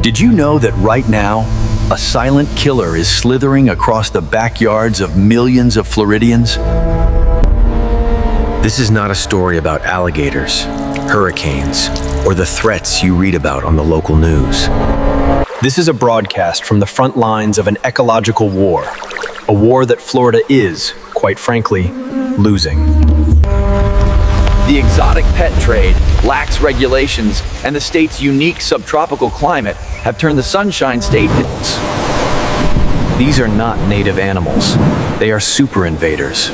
Did you know that right now, a silent killer is slithering across the backyards of millions of Floridians? This is not a story about alligators, hurricanes, or the threats you read about on the local news. This is a broadcast from the front lines of an ecological war, a war that Florida is, quite frankly, losing. The exotic pet trade, lax regulations, and the state's unique subtropical climate have turned the Sunshine State into... These are not native animals. They are super invaders,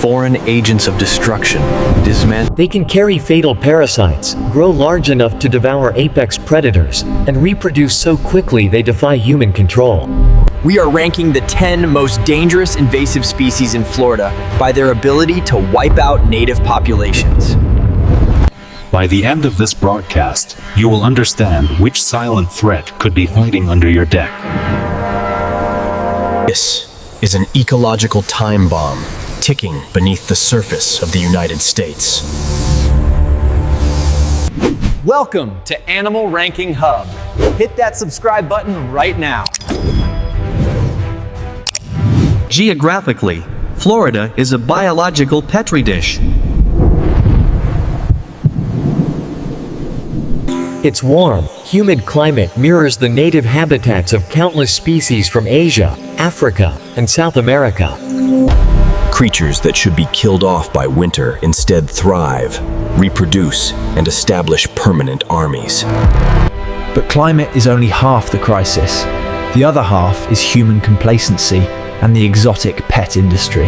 foreign agents of destruction, dismantling. They can carry fatal parasites, grow large enough to devour apex predators, and reproduce so quickly they defy human control. We are ranking the 10 most dangerous invasive species in Florida by their ability to wipe out native populations. By the end of this broadcast, you will understand which silent threat could be hiding under your deck. This is an ecological time bomb ticking beneath the surface of the United States. Welcome to Animal Ranking Hub. Hit that subscribe button right now. Geographically, Florida is a biological petri dish. Its warm, humid climate mirrors the native habitats of countless species from Asia, Africa, and South America. Creatures that should be killed off by winter instead thrive, reproduce, and establish permanent armies. But climate is only half the crisis. The other half is human complacency and the exotic pet industry.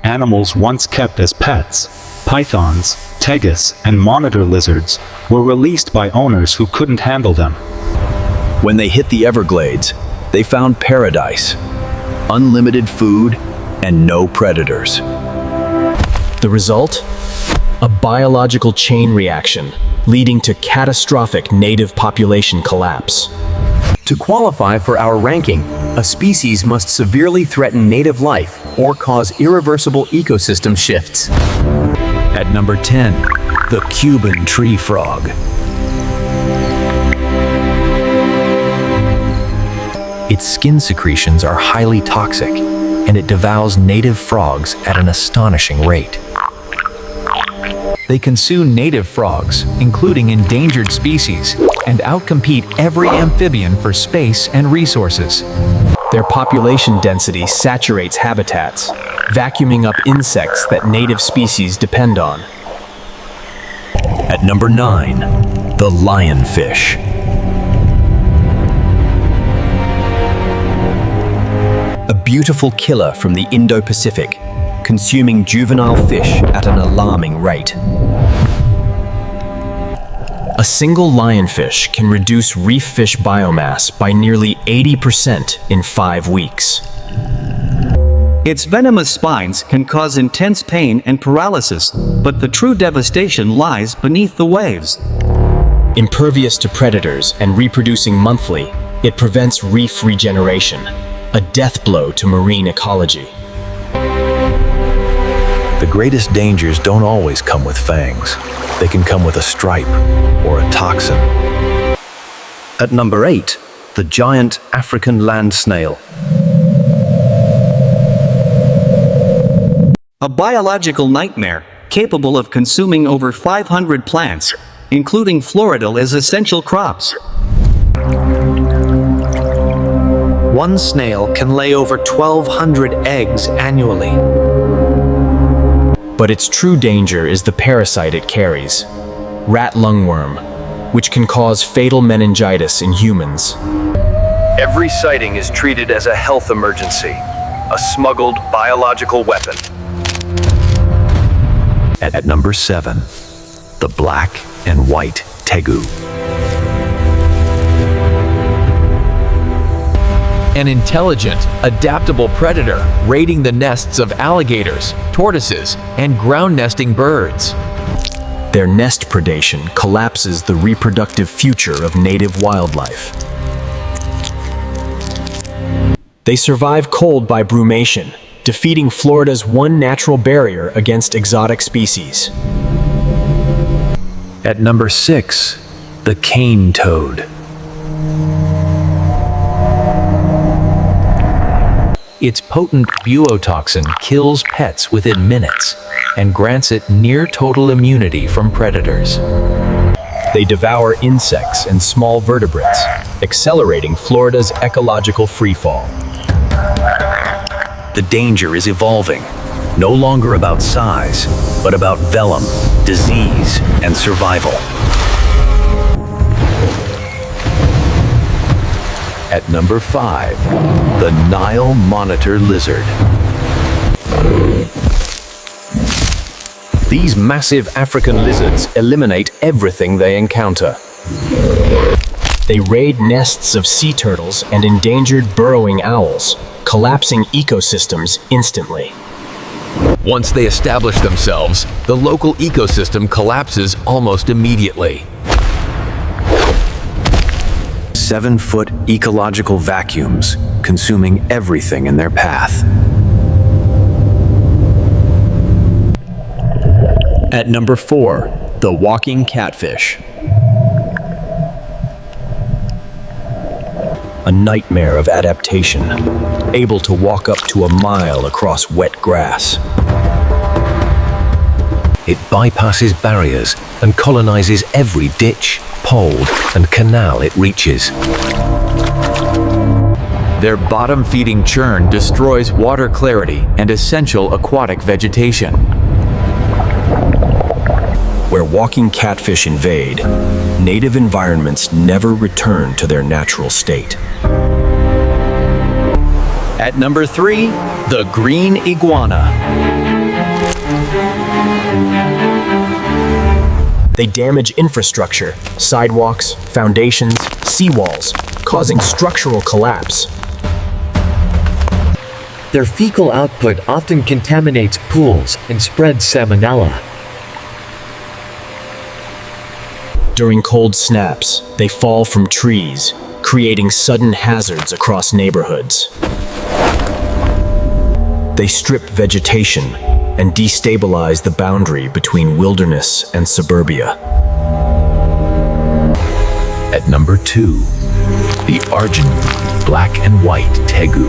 Animals once kept as pets, pythons, tegus, and monitor lizards, were released by owners who couldn't handle them. When they hit the Everglades, they found paradise, unlimited food, and no predators. The result? A biological chain reaction, leading to catastrophic native population collapse. To qualify for our ranking, a species must severely threaten native life or cause irreversible ecosystem shifts. At number 10, the Cuban tree frog. Its skin secretions are highly toxic, and it devours native frogs at an astonishing rate. They consume native frogs, including endangered species, and outcompete every amphibian for space and resources. Their population density saturates habitats, vacuuming up insects that native species depend on. At number 9, the lionfish. A beautiful killer from the Indo-Pacific, consuming juvenile fish at an alarming rate. A single lionfish can reduce reef fish biomass by nearly 80% in 5 weeks. Its venomous spines can cause intense pain and paralysis, but the true devastation lies beneath the waves. Impervious to predators and reproducing monthly, it prevents reef regeneration, a death blow to marine ecology. The greatest dangers don't always come with fangs. They can come with a stripe or a toxin. At number 8, the Giant African Land Snail. A biological nightmare, capable of consuming over 500 plants, including Florida's essential crops. One snail can lay over 1,200 eggs annually. But its true danger is the parasite it carries, rat lungworm, which can cause fatal meningitis in humans. Every sighting is treated as a health emergency, a smuggled biological weapon. At number 7, the black and white tegu. An intelligent, adaptable predator raiding the nests of alligators, tortoises, and ground-nesting birds. Their nest predation collapses the reproductive future of native wildlife. They survive cold by brumation, defeating Florida's one natural barrier against exotic species. At number 6, the cane toad. Its potent buotoxin kills pets within minutes and grants it near total immunity from predators. They devour insects and small vertebrates, accelerating Florida's ecological freefall. The danger is evolving, no longer about size, but about venom, disease, and survival. At number 5, the Nile Monitor lizard. These massive African lizards eliminate everything they encounter. They raid nests of sea turtles and endangered burrowing owls, collapsing ecosystems instantly. Once they establish themselves, the local ecosystem collapses almost immediately. 7-foot ecological vacuums, consuming everything in their path. At number 4, the walking catfish. A nightmare of adaptation, able to walk up to a mile across wet grass. It bypasses barriers and colonizes every ditch, pole, and canal it reaches. Their bottom-feeding churn destroys water clarity and essential aquatic vegetation. Where walking catfish invade, native environments never return to their natural state. At number 3, the green iguana. They damage infrastructure, sidewalks, foundations, seawalls, causing structural collapse. Their fecal output often contaminates pools and spreads salmonella. During cold snaps, they fall from trees, creating sudden hazards across neighborhoods. They strip vegetation and destabilize the boundary between wilderness and suburbia. At number 2, the Argent black and white tegu.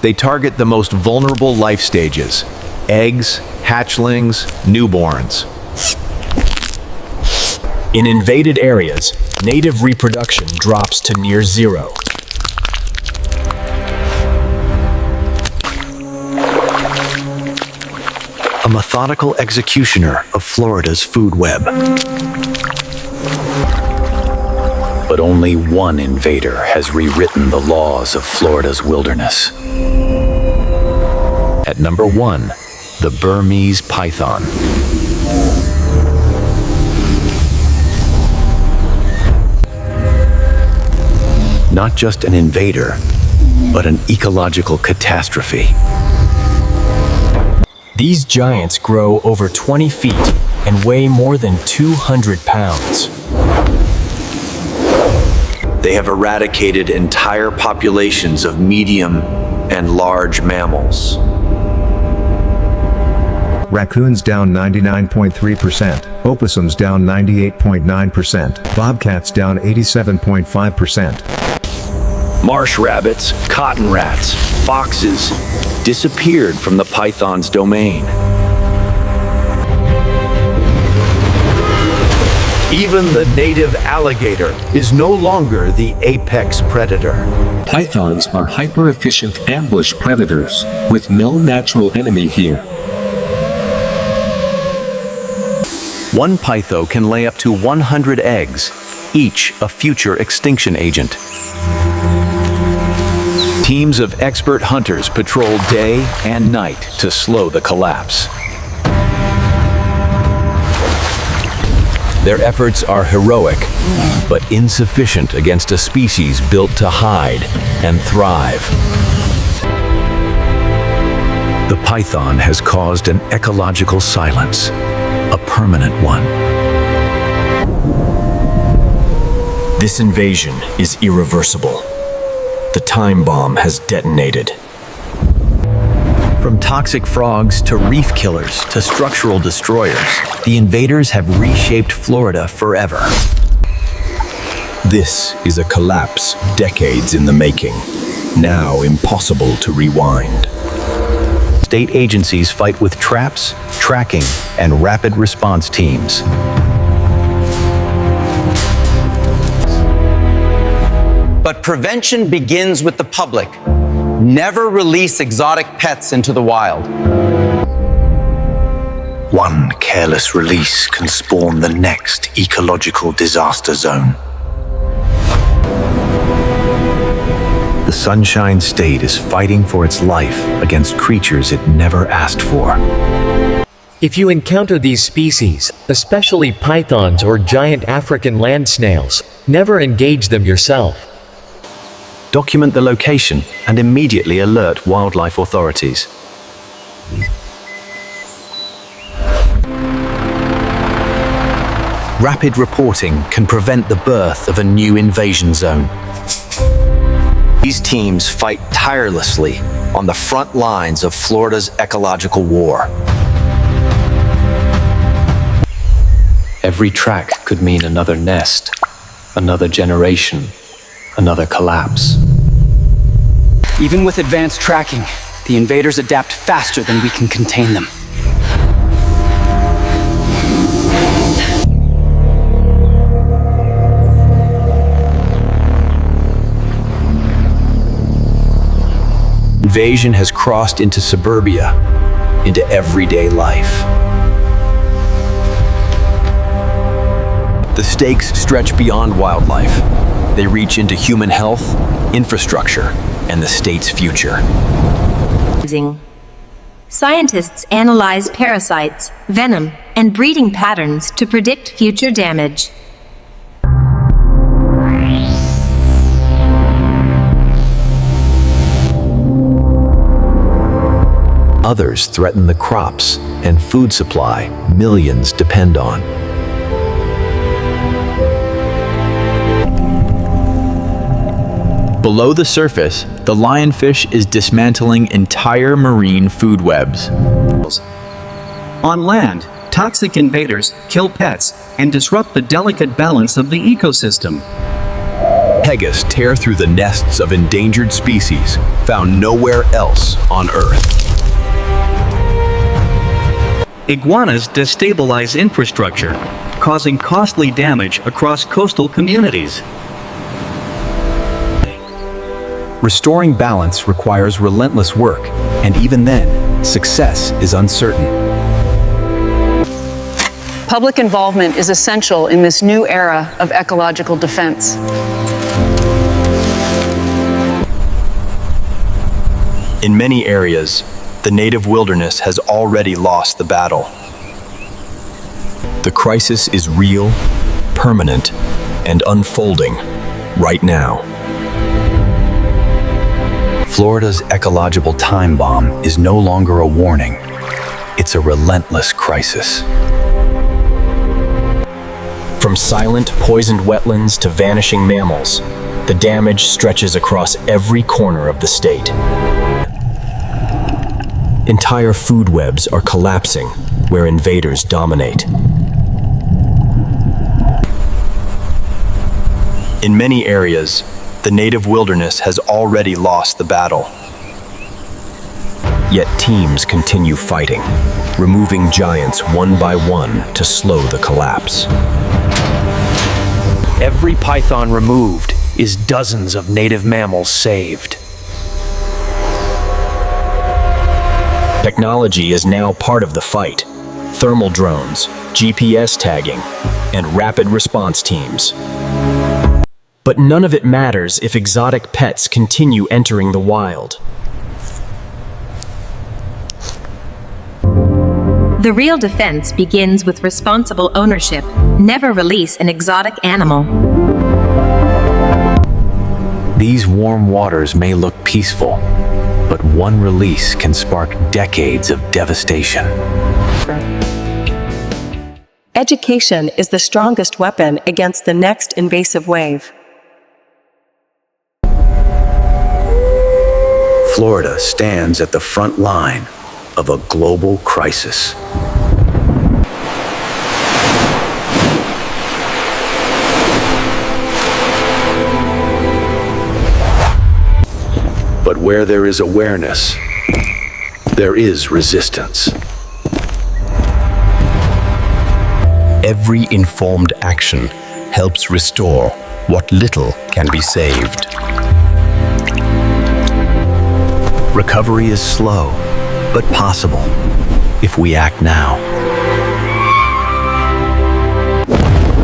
They target the most vulnerable life stages: eggs, hatchlings, newborns. In invaded areas, native reproduction drops to near zero. A methodical executioner of Florida's food web. But only one invader has rewritten the laws of Florida's wilderness. At number 1, the Burmese Python. Not just an invader, but an ecological catastrophe. These giants grow over 20 feet and weigh more than 200 pounds. They have eradicated entire populations of medium and large mammals. Raccoons down 99.3%, opossums down 98.9%, bobcats down 87.5%. Marsh rabbits, cotton rats, foxes disappeared from the python's domain. Even the native alligator is no longer the apex predator. Pythons are hyper-efficient ambush predators, with no natural enemy here. One pytho can lay up to 100 eggs, each a future extinction agent. Teams of expert hunters patrol day and night to slow the collapse. Their efforts are heroic, but insufficient against a species built to hide and thrive. The python has caused an ecological silence, a permanent one. This invasion is irreversible. The time bomb has detonated. From toxic frogs to reef killers to structural destroyers, the invaders have reshaped Florida forever. This is a collapse decades in the making, now impossible to rewind. State agencies fight with traps, tracking, and rapid response teams. But prevention begins with the public. Never release exotic pets into the wild. One careless release can spawn the next ecological disaster zone. The Sunshine State is fighting for its life against creatures it never asked for. If you encounter these species, especially pythons or giant African land snails, never engage them yourself. Document the location and immediately alert wildlife authorities. Rapid reporting can prevent the birth of a new invasion zone. These teams fight tirelessly on the front lines of Florida's ecological war. Every track could mean another nest, another generation, another collapse. Even with advanced tracking, the invaders adapt faster than we can contain them. Invasion has crossed into suburbia, into everyday life. The stakes stretch beyond wildlife. They reach into human health, infrastructure, and the state's future. Scientists analyze parasites, venom, and breeding patterns to predict future damage. Others threaten the crops and food supply millions depend on. Below the surface, the lionfish is dismantling entire marine food webs. On land, toxic invaders kill pets and disrupt the delicate balance of the ecosystem. Tegus tear through the nests of endangered species found nowhere else on Earth. Iguanas destabilize infrastructure, causing costly damage across coastal communities. Restoring balance requires relentless work, and even then, success is uncertain. Public involvement is essential in this new era of ecological defense. In many areas, the native wilderness has already lost the battle. The crisis is real, permanent, and unfolding right now. Florida's ecological time bomb is no longer a warning. It's a relentless crisis. From silent, poisoned wetlands to vanishing mammals, the damage stretches across every corner of the state. Entire food webs are collapsing where invaders dominate. In many areas, the native wilderness has already lost the battle. Yet teams continue fighting, removing giants one by one to slow the collapse. Every python removed is dozens of native mammals saved. Technology is now part of the fight. Thermal drones, GPS tagging, and rapid response teams. But none of it matters if exotic pets continue entering the wild. The real defense begins with responsible ownership. Never release an exotic animal. These warm waters may look peaceful, but one release can spark decades of devastation. Education is the strongest weapon against the next invasive wave. Florida stands at the front line of a global crisis. Where there is awareness, there is resistance. Every informed action helps restore what little can be saved. Recovery is slow, but possible if we act now.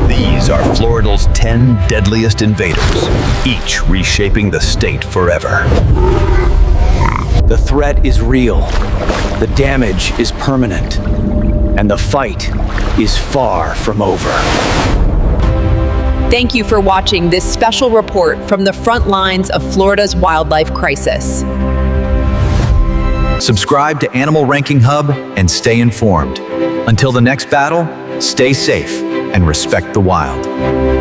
These are Floridal's 10 deadliest invaders, each reshaping the state forever. The threat is real, the damage is permanent, and the fight is far from over. Thank you for watching this special report from the front lines of Florida's wildlife crisis. Subscribe to Animal Ranking Hub and stay informed. Until the next battle, stay safe and respect the wild.